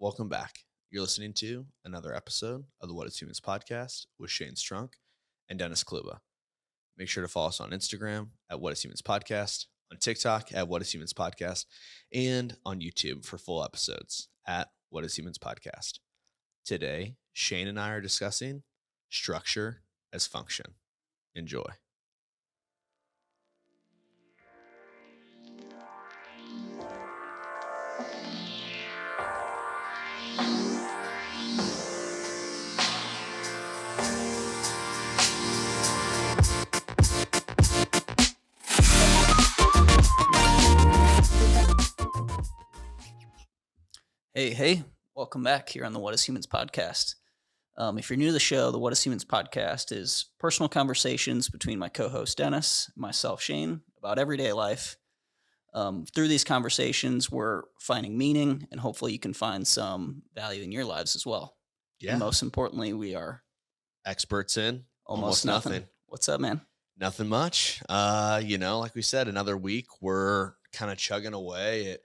Welcome back. You're listening to another episode of the What is Humans podcast with Shane Strunk and Dennis Kluba. Make sure to follow us on Instagram at What is Humans podcast, on TikTok at What is Humans podcast, and on YouTube for full episodes at What is Humans podcast. Today, Shane and I are discussing structure as function. Enjoy. Hey, welcome back here on the What is Humans podcast. If you're new to the show, the What is Humans podcast is personal conversations between my co-host Dennis and myself, Shane, about everyday life. Through these conversations, we're finding meaning, and hopefully you can find some value in your lives as well. Yeah. And most importantly, we are Experts in almost nothing. What's up, man? Nothing much. Like we said, another week, we're kind of chugging away at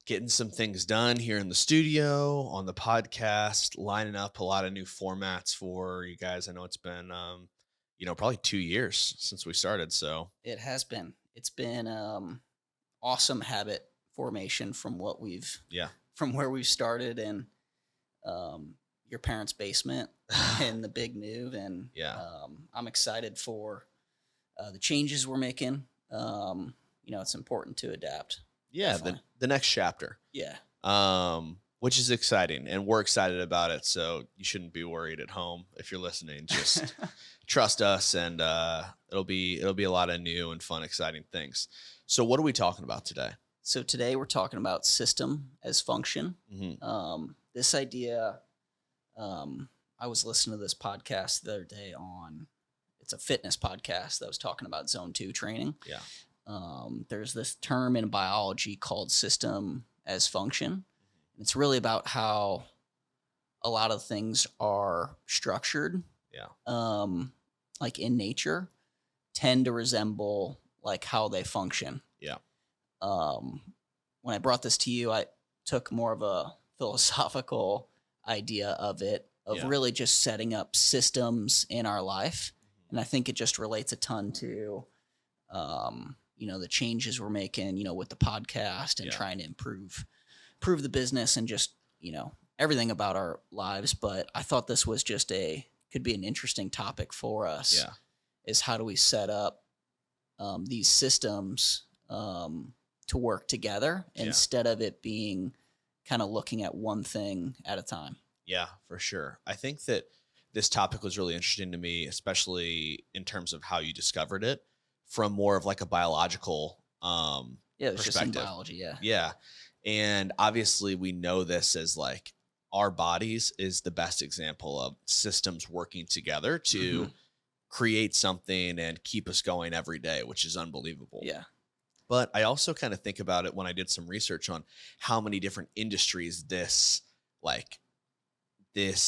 getting some things done here in the studio, on the podcast, lining up a lot of new formats for you guys. I know it's been, probably 2 years since we started. So It has been. It's been awesome habit formation from where we've started in your parents' basement and the big move. And I'm excited for the changes we're making. It's important to adapt. Yeah, the next chapter. Yeah. Which is exciting, and we're excited about it. So you shouldn't be worried at home if you're listening. Just trust us, and it'll be a lot of new and fun, exciting things. So what are we talking about today? So today we're talking about system as function. Mm-hmm. This idea, I was listening to this podcast the other day it's a fitness podcast that was talking about zone 2 training. Yeah. There's this term in biology called system as function. And it's really about how a lot of things are structured. Yeah. Like in nature, tend to resemble like how they function. Yeah. When I brought this to you, I took more of a philosophical idea of it, really just setting up systems in our life. And I think it just relates a ton to, the changes we're making, with the podcast and trying to improve the business and just, everything about our lives. But I thought this was could be an interesting topic for us. Yeah. Is how do we set up these systems to work together instead of it being kind of looking at one thing at a time. Yeah, for sure. I think that this topic was really interesting to me, especially in terms of how you discovered it from more of like a biological it's perspective. Just in biology, Yeah. And obviously we know this as like our bodies is the best example of systems working together to create something and keep us going every day, which is unbelievable. Yeah. But I also kind of think about it when I did some research on how many different industries this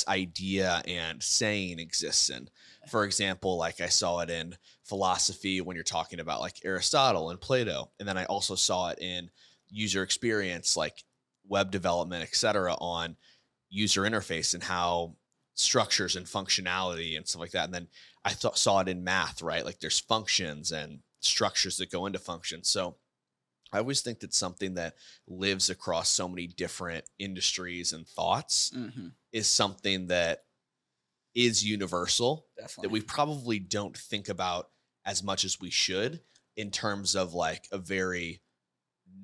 idea and saying exists in. For example, like I saw it in philosophy when you're talking about like Aristotle and Plato. And then I also saw it in user experience, like web development, et cetera, on user interface and how structures and functionality and stuff like that. And then I saw it in math, right? Like there's functions and structures that go into functions. So I always think that something that lives across so many different industries and thoughts is something that is universal. Definitely. That we probably don't think about as much as we should in terms of like a very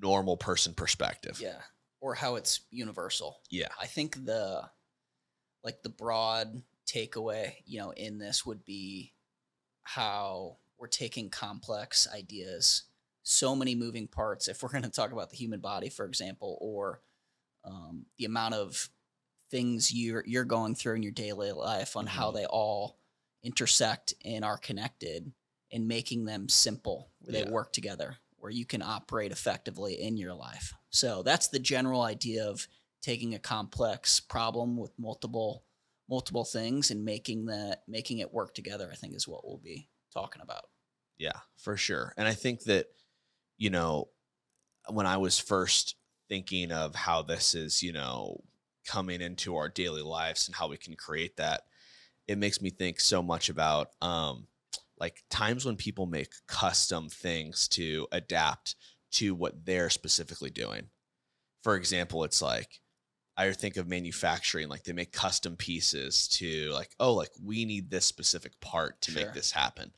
normal person perspective. Yeah. Or how it's universal. Yeah. I think the broad takeaway, in this would be how we're taking complex ideas, so many moving parts. If we're going to talk about the human body, for example, or the amount of things you're going through in your daily life on how they all intersect and are connected, and making them simple where they work together, where you can operate effectively in your life. So that's the general idea of taking a complex problem with multiple things and making it work together, I think is what we'll be talking about. Yeah, for sure. And I think that, when I was first thinking of how this is, coming into our daily lives and how we can create that, it makes me think so much about like times when people make custom things to adapt to what they're specifically doing. For example, it's like I think of manufacturing, like they make custom pieces to like, oh, like we need this specific part to make Sure. this happen.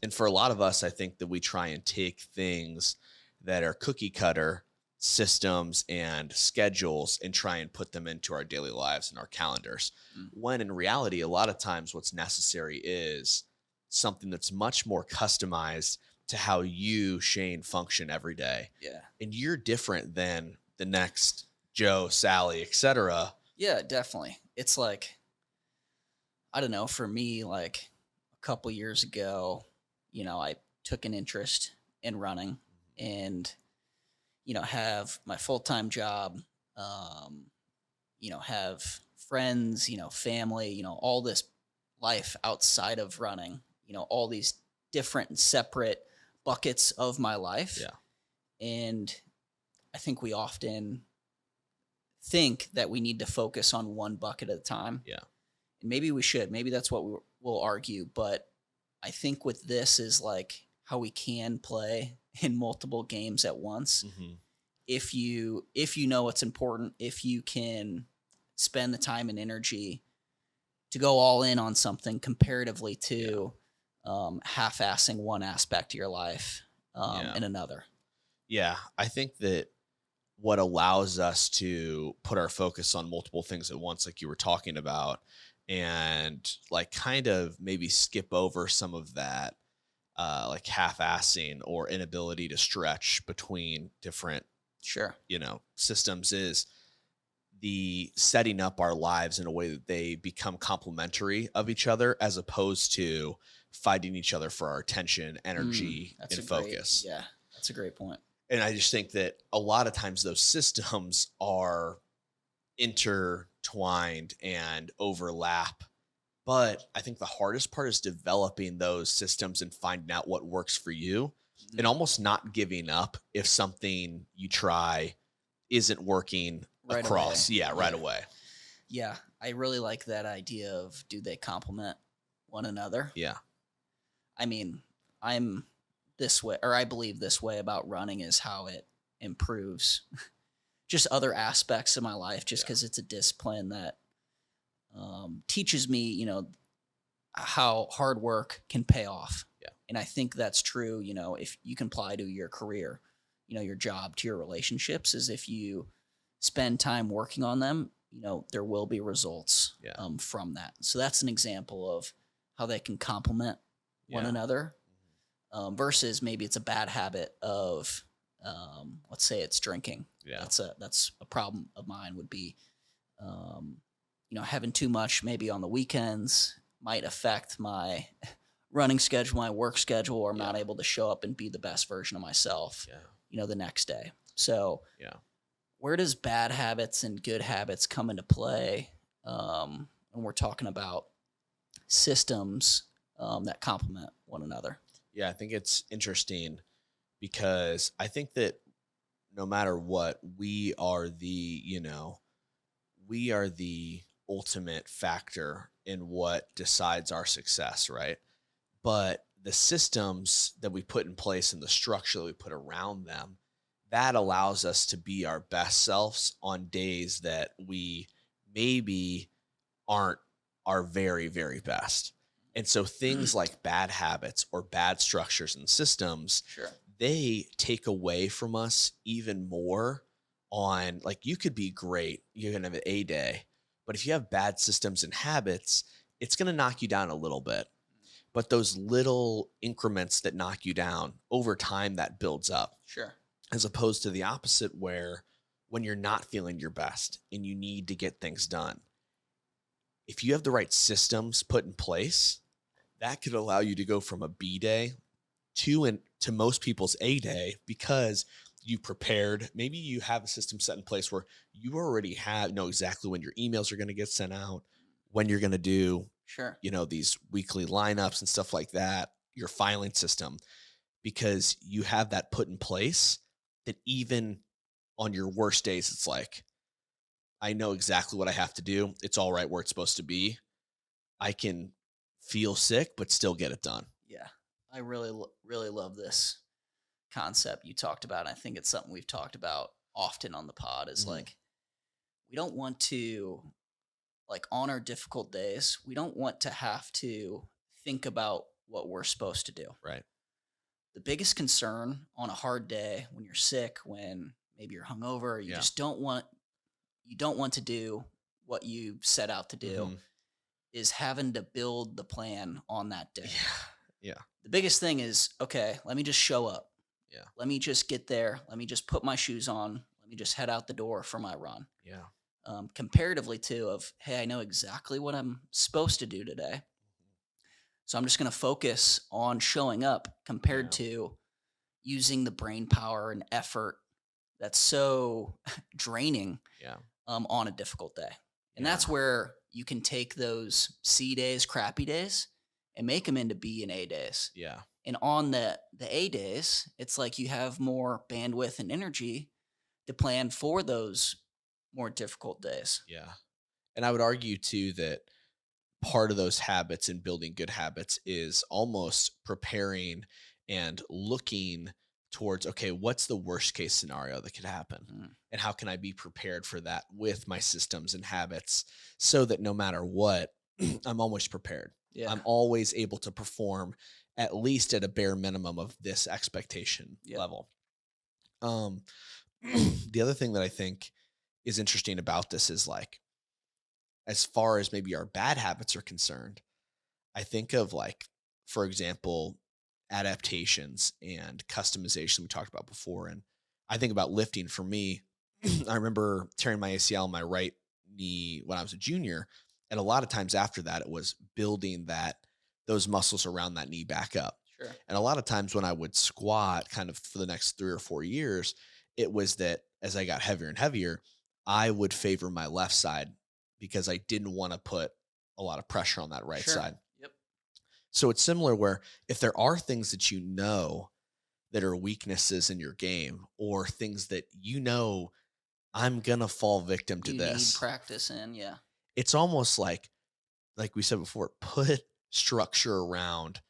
And for a lot of us, I think that we try and take things that are cookie cutter systems and schedules and try and put them into our daily lives and our calendars. Mm. When in reality, a lot of times what's necessary is something that's much more customized to how you, Shane, function every day. Yeah. And you're different than the next Joe, Sally, etc. Yeah, definitely. It's like, I don't know, for me, like a couple years ago, I took an interest in running and, have my full-time job, have friends, family, all this life outside of running, all these different and separate buckets of my life. Yeah. And I think we often think that we need to focus on one bucket at a time. Yeah. And maybe we should. Maybe that's what we'll argue. But I think with this is like how we can play in multiple games at once. Mm-hmm. If you know what's important, if you can spend the time and energy to go all in on something comparatively to half-assing one aspect of your life and another. Yeah. I think that what allows us to put our focus on multiple things at once, like you were talking about, and like kind of maybe skip over some of that, like half-assing or inability to stretch between different, Sure. systems, is the setting up our lives in a way that they become complementary of each other as opposed to fighting each other for our attention, energy, That's and a great, focus. yeah, that's a great point. And I just think that a lot of times those systems are intertwined and overlap. But I think the hardest part is developing those systems and finding out what works for you and almost not giving up if something you try isn't working Right across. away. Yeah, right away. Yeah, I really like that idea of do they complement one another? Yeah. I mean, I'm this way, or I believe this way about running is how it improves just other aspects of my life, just because it's a discipline that teaches me, how hard work can pay off. Yeah. And I think that's true, if you can apply to your career, your job, to your relationships, is if you spend time working on them, there will be results from that. So that's an example of how they can complement one another. Versus maybe it's a bad habit of, let's say it's drinking. Yeah. That's a problem of mine would be, having too much maybe on the weekends might affect my running schedule, my work schedule, or I'm not able to show up and be the best version of myself, the next day. So where does bad habits and good habits come into play when we're talking about systems that complement one another? Yeah, I think it's interesting because I think that no matter what, we are the ultimate factor in what decides our success, right? But the systems that we put in place and the structure that we put around them, that allows us to be our best selves on days that we maybe aren't our very, very best. And so things like bad habits or bad structures and systems, they take away from us even more on, like, you could be great, you're going to have an A day, but if you have bad systems and habits, it's going to knock you down a little bit. But those little increments that knock you down over time, that builds up. Sure. As opposed to the opposite, where when you're not feeling your best and you need to get things done, if you have the right systems put in place, that could allow you to go from a B day to most people's A day, because you prepared. Maybe you have a system set in place where you already know exactly when your emails are going to get sent out, when you're going to do these weekly lineups and stuff like that, your filing system, because you have that put in place that even on your worst days, it's like, I know exactly what I have to do. It's all right where it's supposed to be. I can feel sick, but still get it done. Yeah. I really love this concept you talked about. I think it's something we've talked about often on the pod is Mhm. like we don't want to like on our difficult days, we don't want to have to think about what we're supposed to do. Right. The biggest concern on a hard day when you're sick, when maybe you're hungover, Yeah. you don't want to do what you set out to do Mhm. is having to build the plan on that day. Yeah. Yeah. The biggest thing is, okay, let me just show up. Yeah. Let me just get there. Let me just put my shoes on. Let me just head out the door for my run. Yeah. Comparatively to of, hey, I know exactly what I'm supposed to do today. So I'm just going to focus on showing up compared Yeah. to using the brain power and effort that's so draining Yeah. on a difficult day. And Yeah. that's where you can take those C days, crappy days, and make them into B and A days. Yeah. And on the A days, it's like you have more bandwidth and energy to plan for those more difficult days. Yeah. And I would argue too that part of those habits and building good habits is almost preparing and looking towards, okay, what's the worst case scenario that could happen? Mm, And how can I be prepared for that with my systems and habits so that no matter what, I'm always prepared. yeah. I'm always able to perform at least at a bare minimum of this expectation Yep. level. Um, the other thing that I think is interesting about this is like, as far as maybe our bad habits are concerned, I think of like, for example, adaptations and customization we talked about before. And I think about lifting for me. I remember tearing my ACL in my right knee when I was a junior. And a lot of times after that, it was building those muscles around that knee back up. Sure. And a lot of times when I would squat kind of for the next 3 or 4 years, it was that as I got heavier and heavier, I would favor my left side because I didn't want to put a lot of pressure on that right Sure. side. Yep. So it's similar where if there are things that you know that are weaknesses in your game or things that you know I'm gonna fall victim to You need this, practice in, yeah. it's almost like we said before, put structure around,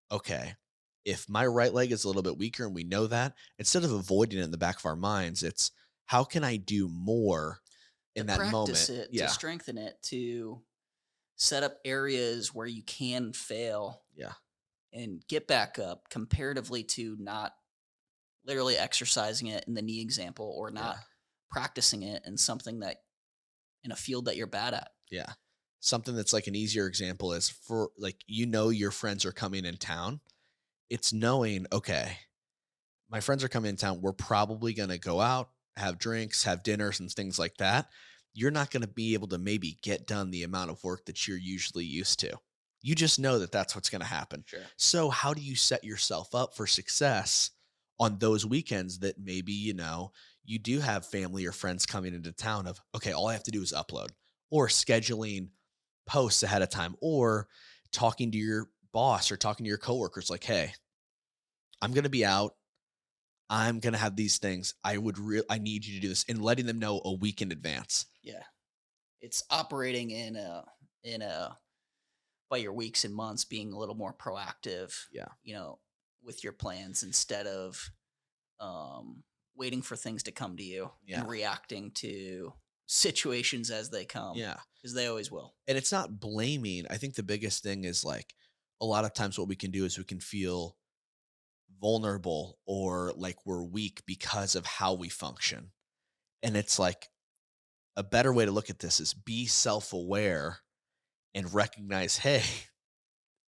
okay, if my right leg is a little bit weaker and we know that, instead of avoiding it in the back of our minds, it's how can I do more To in that practice moment? it, to Yeah. strengthen it, to set up areas where you can fail Yeah. and get back up comparatively to not literally exercising it in the knee example or Yeah. not practicing it in something that in a field that you're bad at. Yeah. Something that's like an easier example is for like, your friends are coming in town. It's knowing, okay, my friends are coming in town. We're probably going to go out, have drinks, have dinners, and things like that. You're not going to be able to maybe get done the amount of work that you're usually used to. You just know that that's what's going to happen. Sure. So, how do you set yourself up for success on those weekends that maybe, you do have family or friends coming into town of, okay, all I have to do is upload or scheduling posts ahead of time or talking to your boss or talking to your coworkers like, hey, I'm going to be out. I'm gonna have these things. I need you to do this and letting them know a week in advance. Yeah. It's operating in a by your weeks and months being a little more proactive, Yeah. you know, with your plans instead of waiting for things to come to you Yeah. and reacting to situations as they come Yeah. because they always will. And it's not blaming. I think the biggest thing is like a lot of times what we can do is we can feel vulnerable or like we're weak because of how we function. And it's like a better way to look at this is be self-aware and recognize, hey,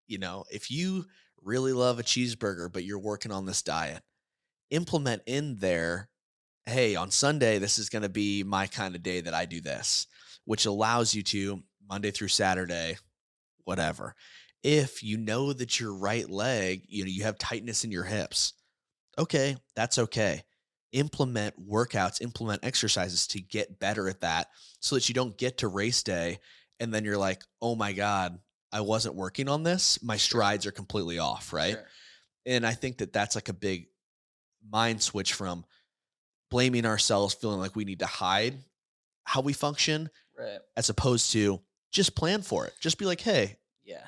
if you really love a cheeseburger, but you're working on this diet, implement in there, hey, on Sunday, this is going to be my kind of day that I do this, which allows you to Monday through Saturday, whatever. If you know that your right leg, you have tightness in your hips, okay, that's okay. Implement workouts, implement exercises to get better at that so that you don't get to race day and then you're like, oh my God, I wasn't working on this. My Sure. strides are completely off, right? Sure. And I think that that's like a big mind switch from blaming ourselves, feeling like we need to hide how we function, Right. as opposed to just plan for it. Just be like, hey, Yeah.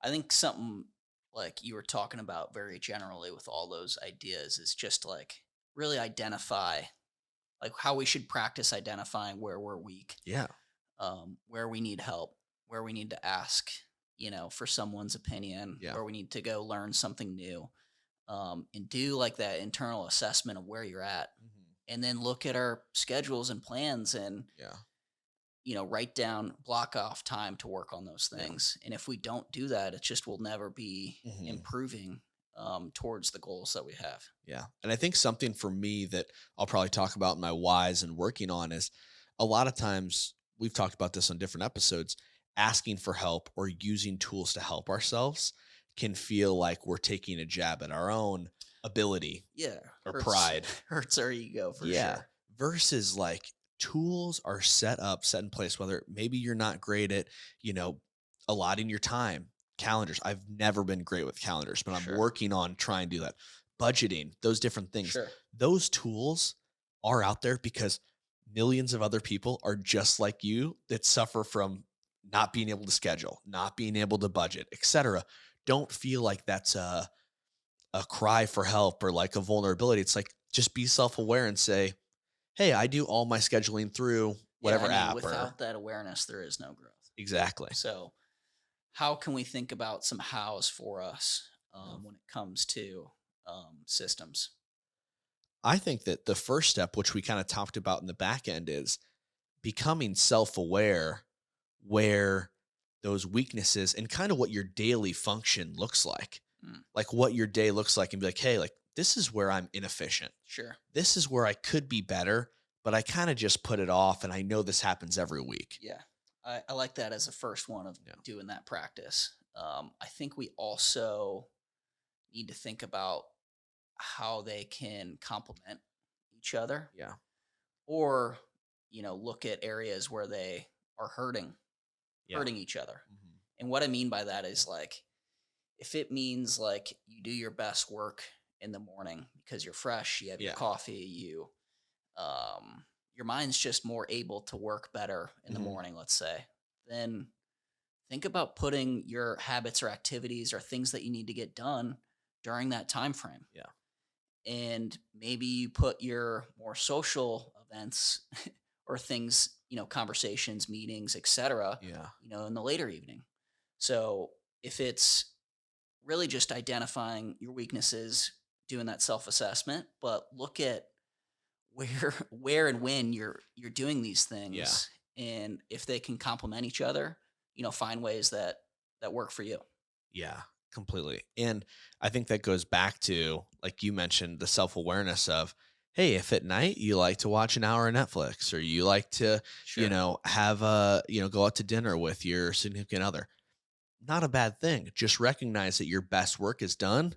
I think something like you were talking about very generally with all those ideas is just like really identify like how we should practice identifying where we're weak, yeah, where we need help, where we need to ask, for someone's opinion, yeah, where we need to go learn something new, and do like that internal assessment of where you're at, mhm, and then look at our schedules and plans and yeah, write down, block off time to work on those yeah, things. And if we don't do that, it just will never be mhm, improving towards the goals that we have. yeah. And I think something for me that I'll probably talk about in my whys and working on is a lot of times we've talked about this on different episodes. Asking for help or using tools to help ourselves can feel like we're taking a jab at our own ability Yeah, or hurts pride. hurts our ego for Yeah. sure. Versus like tools are set up, set in place, whether maybe you're not great at, you know, allotting your time, calendars. I've never been great with calendars, but I'm Sure, working on trying to do that. Budgeting, those different things. sure. Those tools are out there because millions of other people are just like you that suffer from not being able to schedule, not being able to budget, etc. Don't feel like that's a cry for help or like a vulnerability. It's like just be self-aware and say, "Hey, I do all my scheduling through Yeah, whatever app or." without that awareness, there is no growth. Exactly. So, how can we think about some hows for us Yeah. when it comes to systems? I think that the first step, which we kind of talked about in the back end, is becoming self-aware where those weaknesses and kind of what your daily function looks Mm, like what your day looks like, and be like, "Hey, like this is where I'm inefficient. sure. This is where I could be better, but I kind of just put it off, and I know this happens every week." Yeah, I like that as a first one of Yeah. doing that practice. I think we also need to think about how they can complement each other, Yeah. or look at areas where they are Yeah. hurting each other. Mhm. And what I mean by that is like if it means like you do your best work in the morning because you're fresh, you have your Yeah. coffee, your mind's just more able to work better in the Mhm. morning, let's say, then think about putting your habits or activities or things that you need to get done during that time frame. Yeah. And maybe you put your more social events or things, conversations, meetings, etc., Yeah. in the later evening. So if it's really just identifying your weaknesses, doing that self-assessment, but look at where where and when you're doing these Yeah. things, and if they can complement each other, find ways that work for you. Yeah, completely. And I think that goes back to, like you mentioned, the self awareness of, hey, if at night you like to watch an hour of Netflix or you like to, Sure. have go out to dinner with your significant other, not a bad thing. Just recognize that your best work is done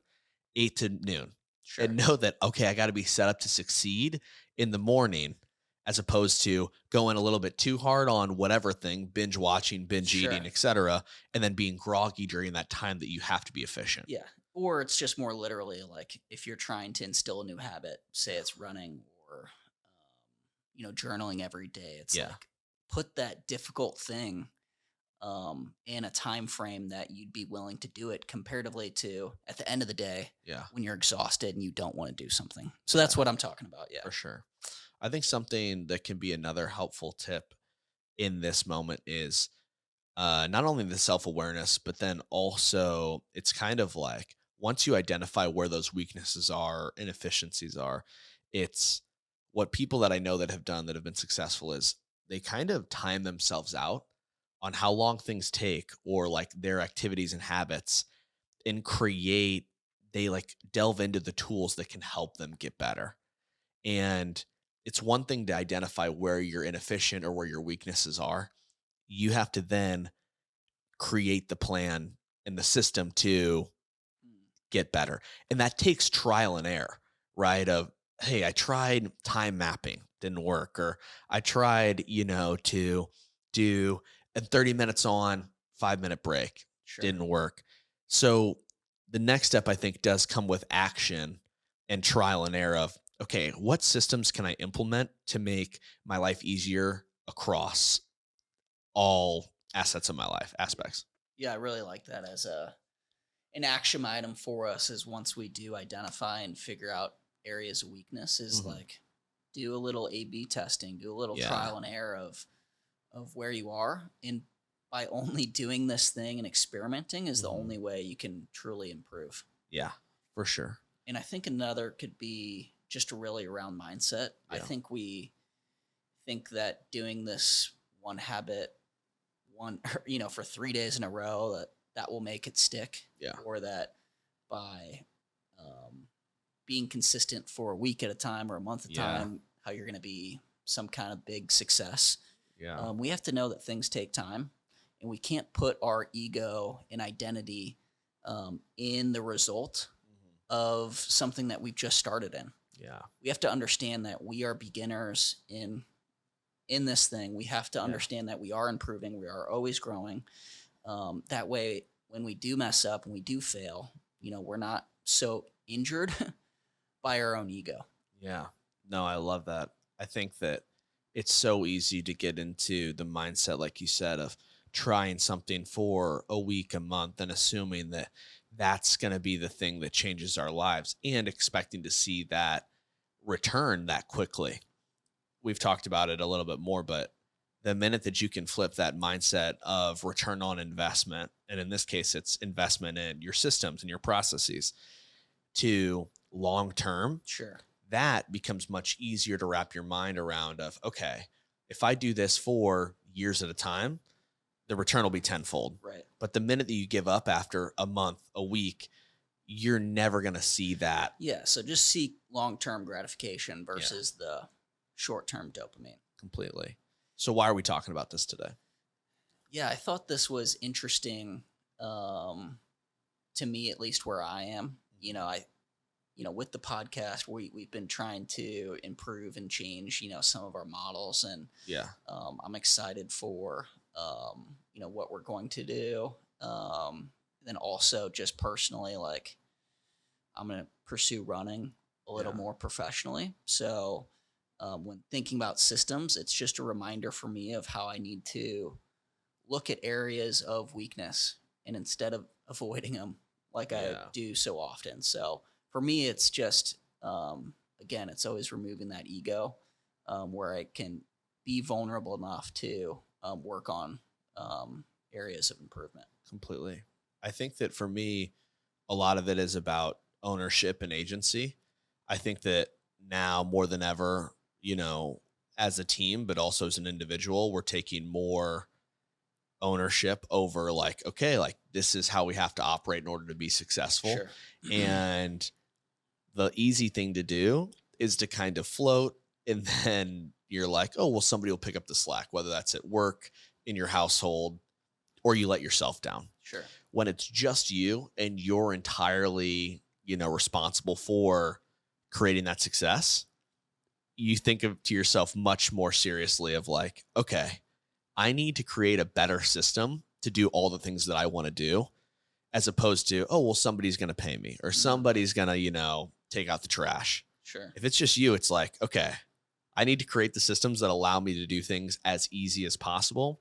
8 to noon Sure. and know that, okay, I got to be set up to succeed in the morning as opposed to going a little bit too hard on whatever thing, binge watching, binge eating, Sure. etc., and then being groggy during that time that you have to be efficient. Yeah. Or it's just more literally like if you're trying to instill a new habit, say it's running or journaling every day. It's Yeah. like put that difficult thing in a time frame that you'd be willing to do it comparatively to at the end of the day Yeah, when you're exhausted and you don't want to do something. So that's what I'm talking about. Yeah. for sure. I think something that can be another helpful tip in this moment is not only the self awareness, but then also it's kind of like once you identify where those weaknesses are, inefficiencies are, it's what people that I know that have done that have been successful is they kind of time themselves out on how long things take or like their activities and habits and create, they like delve into the tools that can help them get better. And it's one thing to identify where you're inefficient or where your weaknesses are. You have to then create the plan and the system to Mm, get better. And that takes trial and error, right? Of, hey, I tried time mapping, didn't work. Or I tried, to do a 30 minutes on, 5 minute break, sure. didn't work. So the next step, I think, does come with action and trial and error of, okay, what systems can I implement to make my life easier across all assets of my life, aspects? Yeah, I really like that as an action item for us is once we do identify and figure out areas of weakness is Mhm. like do a little A/B testing, do a little Yeah. trial and error of where you are, and by only doing this thing and experimenting is the Mhm. only way you can truly improve. Yeah, for sure. And I think another could be just really around mindset. I Yeah. think we think that doing this one habit one for 3 days in a row that will make it stick, Yeah. or that by um, being consistent for a week at a time or a month at a Yeah. time, how you're going to be some kind of big success. Yeah. We have to know that things take time, and we can't put our ego and identity in the result Mhm. of something that we've just started in. Yeah. We have to understand that we are beginners in this thing. We have to Yeah. understand that we are improving, we are always growing. That way, when we do mess up and we do fail, we're not so injured by our own ego. Yeah. No, I love that. I think that it's so easy to get into the mindset, like you said, of trying something for a week, a month, and assuming that that's going to be the thing that changes our lives and expecting to see that return that quickly. We've talked about it a little bit more, but the minute that you can flip that mindset of return on investment, and in this case, it's investment in your systems and your processes to long term, Sure. that becomes much easier to wrap your mind around of, okay, if I do this for years at a time, the return will be tenfold. Right. But the minute that you give up after a month, a week, you're never going to see that. Yeah. So just seek long term gratification Yeah, versus the short term dopamine. completely. So why are we talking about this today? Yeah. I thought this was interesting, um, to me, at least where I am. With the podcast, we've been trying to improve and change, some of our models, and Yeah. I'm excited for what we're going to do. Then also just personally, like I'm going to pursue running a little Yeah. more professionally. So when thinking about systems, it's just a reminder for me of how I need to look at areas of weakness and instead of avoiding them like I Yeah. do so often. So for me, it's just, again, it's always removing that ego where I can be vulnerable enough to work on areas of improvement. Completely. I think that for me, a lot of it is about ownership and agency. I think that now more than ever, as a team, but also as an individual, we're taking more ownership over like, okay, like this is how we have to operate in order to be successful. Sure. And the easy thing to do is to kind of float. And then you're like, oh, well, somebody will pick up the slack, whether that's at work, in your household, or you let yourself down. Sure. When it's just you and you're entirely, responsible for creating that success, you think of to yourself much more seriously of like, okay, I need to create a better system to do all the things that I want to do, as opposed to, oh, well, somebody's going to pay me or somebody's going to, take out the trash. Sure. If it's just you, it's like, okay, I need to create the systems that allow me to do things as easy as possible.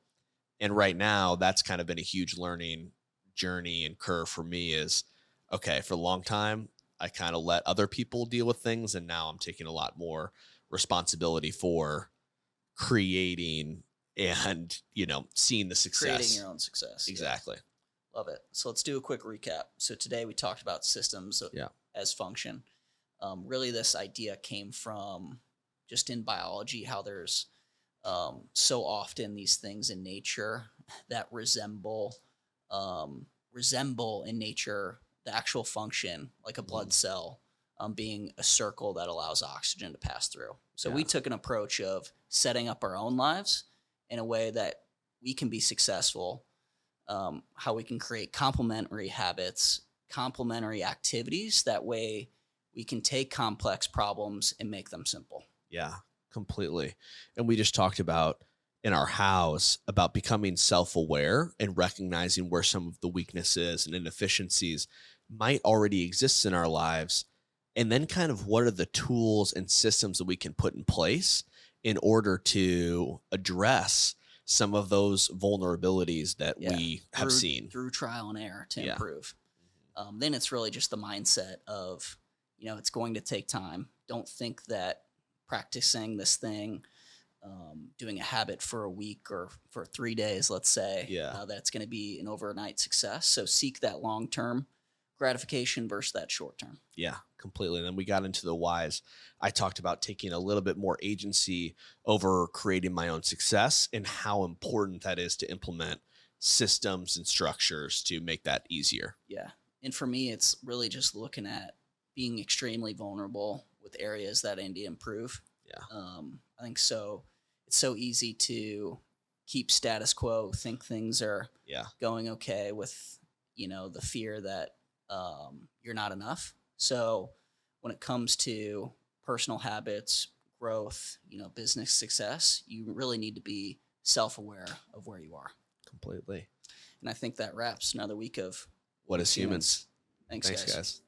And right now, that's kind of been a huge learning journey and curve for me is, okay, for a long time, I kind of let other people deal with things. And now I'm taking a lot more responsibility for creating and, seeing the Creating success. your own success. Yeah. Exactly. Love it. So let's do a quick recap. So today we talked about systems Yeah. as function. Really, this idea came from just in biology, how there's so often these things in nature that resemble in nature the actual function, like a blood cell being a circle that allows oxygen to pass through. So we Yeah. took an approach of setting up our own lives in a way that we can be successful, how we can create complementary habits, complementary activities. That way we can take complex problems and make them simple. Yeah, completely. And we just talked about in our house about becoming self aware and recognizing where some of the weaknesses and inefficiencies might already exist in our lives and then kind of what are the tools and systems that we can put in place in order to address some of those vulnerabilities that Yeah. we have seen. Through trial and error to Yeah. improve. Then it's really just the mindset of, it's going to take time. Don't think that practicing this thing, doing a habit for a week or for 3 days, let's say, Yeah. that's going to be an overnight success. So seek that long term gratification versus that short term. Yeah, completely. And then we got into the whys. I talked about taking a little bit more agency over creating my own success and how important that is to implement systems and structures to make that easier. Yeah. And for me, it's really just looking at being extremely vulnerable with areas that I need to improve. Yeah. I think so. It's so easy to keep status quo, think things are Yeah. going okay with, the fear that you're not enough. So when it comes to personal habits, growth, business success, you really need to be self-aware of where you are. Completely. And I think that wraps another week of What is humans? Thanks, guys.